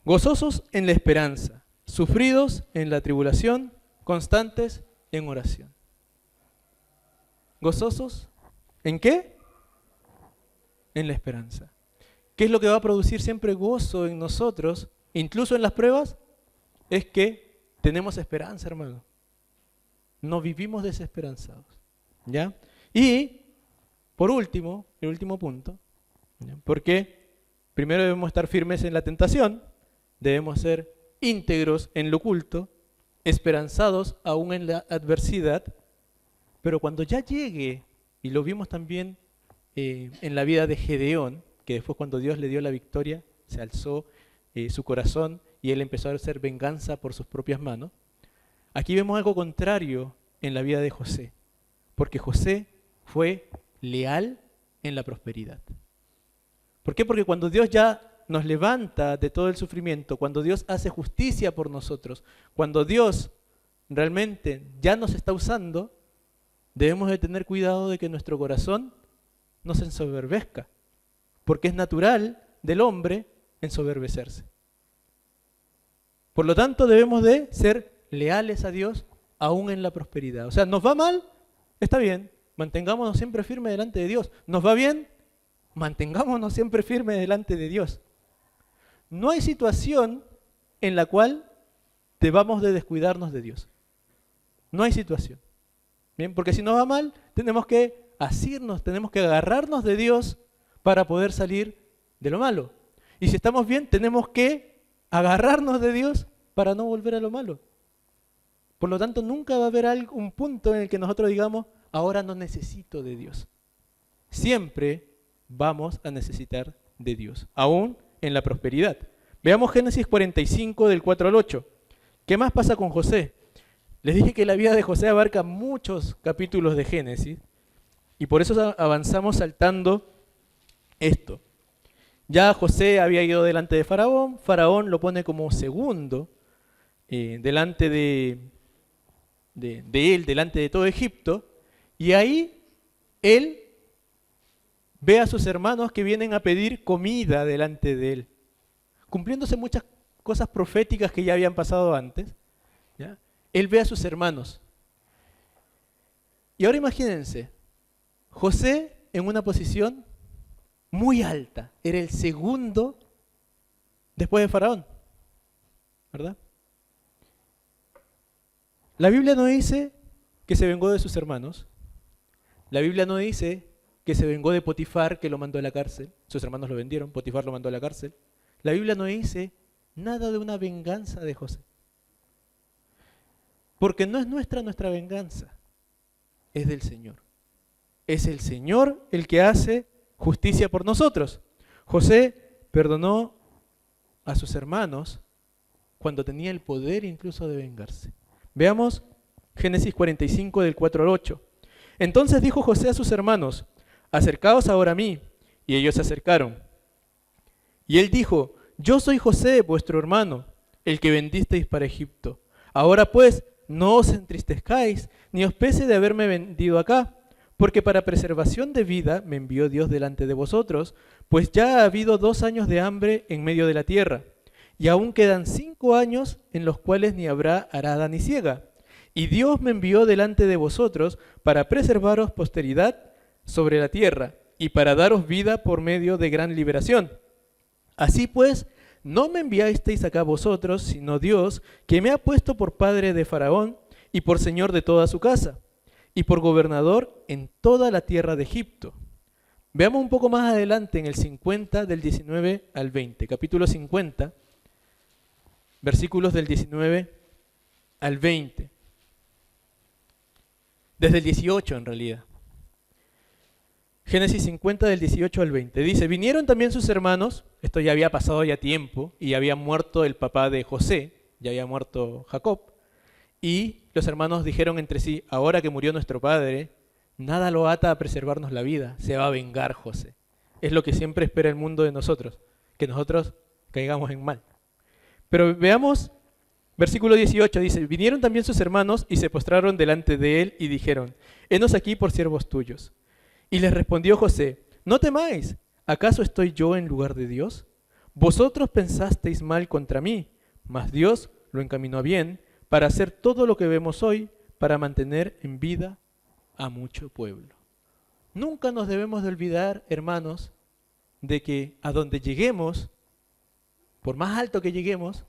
Gozosos en la esperanza, sufridos en la tribulación, constantes en oración. ¿Gozosos en qué? En la esperanza. ¿Qué es lo que va a producir siempre gozo en nosotros, incluso en las pruebas? Es que tenemos esperanza, hermano. no vivimos desesperanzados. ¿Ya? Y, por último, el último punto, ¿ya? Porque primero debemos estar firmes en la tentación, debemos ser íntegros en lo oculto, esperanzados aún en la adversidad, pero cuando ya llegue, y lo vimos también en la vida de Gedeón, que después cuando Dios le dio la victoria, se alzó su corazón y él empezó a hacer venganza por sus propias manos. Aquí vemos algo contrario en la vida de José, porque José fue leal en la prosperidad. ¿Por qué? Porque cuando Dios ya nos levanta de todo el sufrimiento, cuando Dios hace justicia por nosotros, cuando Dios realmente ya nos está usando, debemos de tener cuidado de que nuestro corazón no se ensoberbezca, porque es natural del hombre ensoberbecerse. Por lo tanto, debemos de ser leales a Dios aún en la prosperidad. O sea, ¿nos va mal? Está bien, mantengámonos siempre firmes delante de Dios. ¿Nos va bien? Mantengámonos siempre firmes delante de Dios. No hay situación en la cual debamos de descuidarnos de Dios. No hay situación. Bien, porque si nos va mal, tenemos que asirnos, tenemos que agarrarnos de Dios para poder salir de lo malo. Y si estamos bien, tenemos que agarrarnos de Dios para no volver a lo malo. Por lo tanto, nunca va a haber un punto en el que nosotros digamos, ahora no necesito de Dios. Siempre vamos a necesitar de Dios, aún en la prosperidad. Veamos Génesis 45 del 4 al 8. ¿Qué más pasa con José? Les dije que la vida de José abarca muchos capítulos de Génesis y por eso avanzamos saltando esto. Ya José había ido delante de Faraón, Faraón lo pone como segundo delante de él, delante de todo Egipto, y ahí él ve a sus hermanos que vienen a pedir comida delante de él, cumpliéndose muchas cosas proféticas que ya habían pasado antes, ¿ya? Él ve a sus hermanos. Y ahora imagínense, José en una posición muy alta, era el segundo después de Faraón, ¿verdad? La Biblia no dice que se vengó de sus hermanos, la Biblia no dice que se vengó de Potifar, que lo mandó a la cárcel, sus hermanos lo vendieron, Potifar lo mandó a la cárcel. La Biblia no dice nada de una venganza de José. Porque no es nuestra venganza, es del Señor. Es el Señor el que hace justicia por nosotros. José perdonó a sus hermanos cuando tenía el poder incluso de vengarse. Veamos Génesis 45 del 4 al 8. Entonces dijo José a sus hermanos, acercaos ahora a mí. Y ellos se acercaron. Y él dijo, yo soy José, vuestro hermano, el que vendisteis para Egipto. Ahora pues, no os entristezcáis, ni os pese de haberme vendido acá, porque para preservación de vida me envió Dios delante de vosotros, pues ya ha habido 2 años de hambre en medio de la tierra, y aún quedan 5 años en los cuales ni habrá arada ni siega. Y Dios me envió delante de vosotros para preservaros posteridad sobre la tierra, y para daros vida por medio de gran liberación. Así pues, no me enviasteis acá vosotros, sino Dios, que me ha puesto por padre de Faraón y por señor de toda su casa, y por gobernador en toda la tierra de Egipto. Veamos un poco más adelante en el 50 del 19 al 20, capítulo 50, versículos del 19 al 20. Desde el 18 en realidad. Génesis 50 del 18 al 20. Dice, vinieron también sus hermanos, esto ya había pasado ya tiempo, y había muerto el papá de José, ya había muerto Jacob, y los hermanos dijeron entre sí, ahora que murió nuestro padre, nada lo ata a preservarnos la vida, se va a vengar José. Es lo que siempre espera el mundo de nosotros, que nosotros caigamos en mal. Pero veamos, versículo 18 dice, vinieron también sus hermanos y se postraron delante de él y dijeron, henos aquí por siervos tuyos. Y les respondió José, no temáis, ¿acaso estoy yo en lugar de Dios? Vosotros pensasteis mal contra mí, mas Dios lo encaminó a bien para hacer todo lo que vemos hoy, para mantener en vida a mucho pueblo. Nunca nos debemos de olvidar, hermanos, de que a donde lleguemos, por más alto que lleguemos,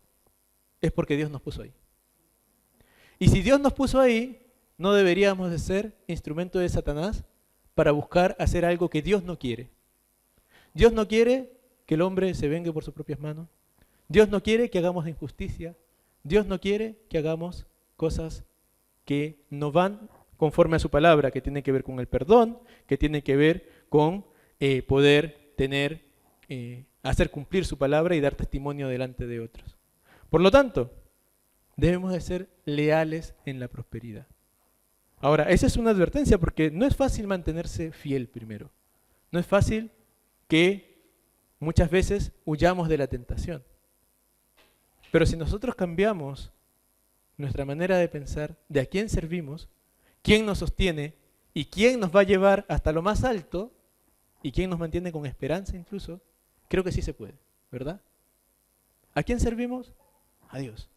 es porque Dios nos puso ahí. Y si Dios nos puso ahí, no deberíamos de ser instrumento de Satanás para buscar hacer algo que Dios no quiere. Dios no quiere que el hombre se vengue por sus propias manos. Dios no quiere que hagamos injusticia. Dios no quiere que hagamos cosas que no van conforme a su palabra, que tienen que ver con el perdón, que tienen que ver con poder tener, hacer cumplir su palabra y dar testimonio delante de otros. Por lo tanto, debemos de ser leales en la prosperidad. Ahora, esa es una advertencia porque no es fácil mantenerse fiel primero. No es fácil que muchas veces huyamos de la tentación. Pero si nosotros cambiamos nuestra manera de pensar, de a quién servimos, quién nos sostiene y quién nos va a llevar hasta lo más alto y quién nos mantiene con esperanza incluso, creo que sí se puede, ¿verdad? ¿A quién servimos? A Dios.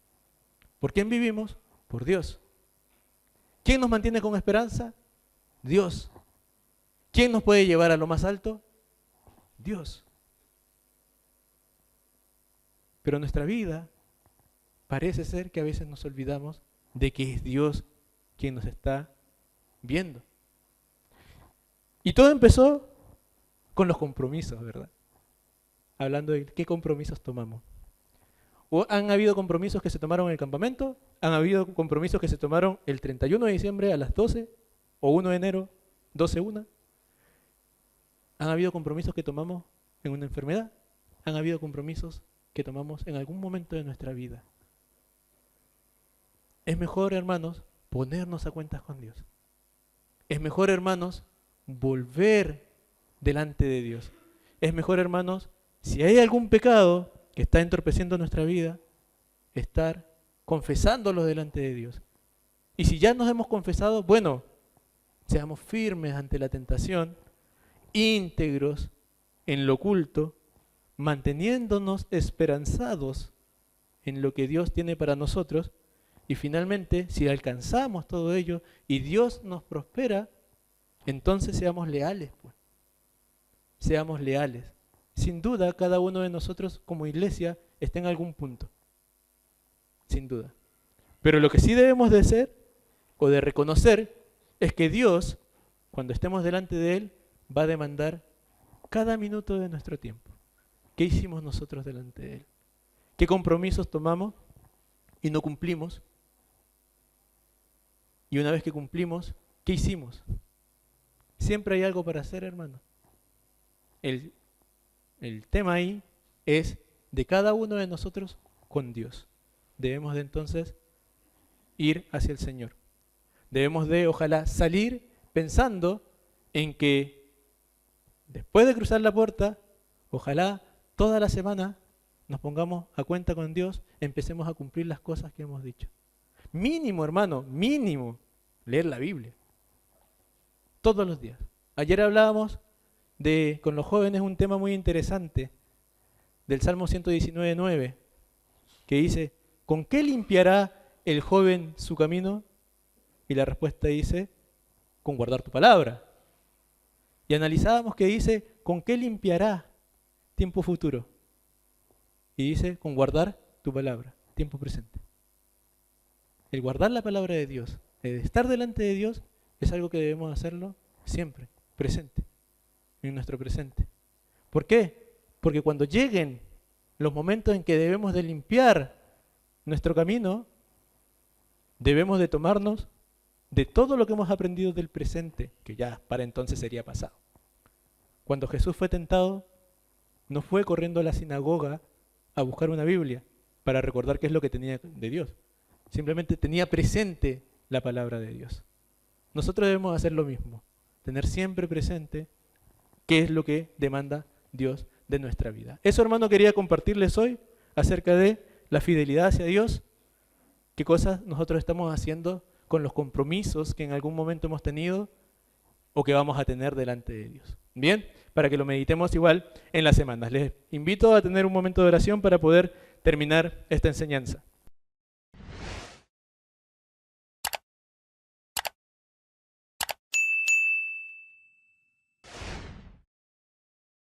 ¿Por quién vivimos? Por Dios. ¿Quién nos mantiene con esperanza? Dios. ¿Quién nos puede llevar a lo más alto? Dios. Pero nuestra vida parece ser que a veces nos olvidamos de que es Dios quien nos está viendo. Y todo empezó con los compromisos, ¿verdad? Hablando de qué compromisos tomamos. Han habido compromisos que se tomaron en el campamento, han habido compromisos que se tomaron el 31 de diciembre a las 12 o 1 de enero, 12:01. Han habido compromisos que tomamos en una enfermedad, han habido compromisos que tomamos en algún momento de nuestra vida. Es mejor, hermanos, ponernos a cuentas con Dios. Es mejor, hermanos, volver delante de Dios. Es mejor, hermanos, si hay algún pecado que está entorpeciendo nuestra vida, estar confesándolo delante de Dios. Y si ya nos hemos confesado, bueno, seamos firmes ante la tentación, íntegros en lo oculto, manteniéndonos esperanzados en lo que Dios tiene para nosotros. Y finalmente, si alcanzamos todo ello y Dios nos prospera, entonces seamos leales, pues. Seamos leales. Sin duda, cada uno de nosotros como iglesia está en algún punto. Sin duda. Pero lo que sí debemos de ser o de reconocer es que Dios, cuando estemos delante de Él, va a demandar cada minuto de nuestro tiempo. ¿Qué hicimos nosotros delante de Él? ¿Qué compromisos tomamos y no cumplimos? Y una vez que cumplimos, ¿qué hicimos? Siempre hay algo para hacer, hermano. El tema ahí es de cada uno de nosotros con Dios. Debemos de entonces ir hacia el Señor. Debemos de, ojalá, salir pensando en que después de cruzar la puerta, ojalá toda la semana nos pongamos a cuenta con Dios, empecemos a cumplir las cosas que hemos dicho. Mínimo, hermano, mínimo, leer la Biblia. Todos los días. Ayer hablábamos con los jóvenes un tema muy interesante del Salmo 119:9, que dice, ¿con qué limpiará el joven su camino? Y la respuesta dice, con guardar tu palabra. Y analizábamos que dice, ¿con qué limpiará tiempo futuro? Y dice, con guardar tu palabra, tiempo presente. El guardar la palabra de Dios, el estar delante de Dios, es algo que debemos hacerlo siempre, presente, en nuestro presente. ¿Por qué? Porque cuando lleguen los momentos en que debemos de limpiar nuestro camino, debemos de tomarnos de todo lo que hemos aprendido del presente, que ya para entonces sería pasado. Cuando Jesús fue tentado, no fue corriendo a la sinagoga a buscar una Biblia para recordar qué es lo que tenía de Dios. Simplemente tenía presente la palabra de Dios. Nosotros debemos hacer lo mismo, tener siempre presente qué es lo que demanda Dios de nuestra vida. Eso, hermano, quería compartirles hoy acerca de la fidelidad hacia Dios, qué cosas nosotros estamos haciendo con los compromisos que en algún momento hemos tenido o que vamos a tener delante de Dios. Bien, para que lo meditemos igual en las semanas. Les invito a tener un momento de oración para poder terminar esta enseñanza.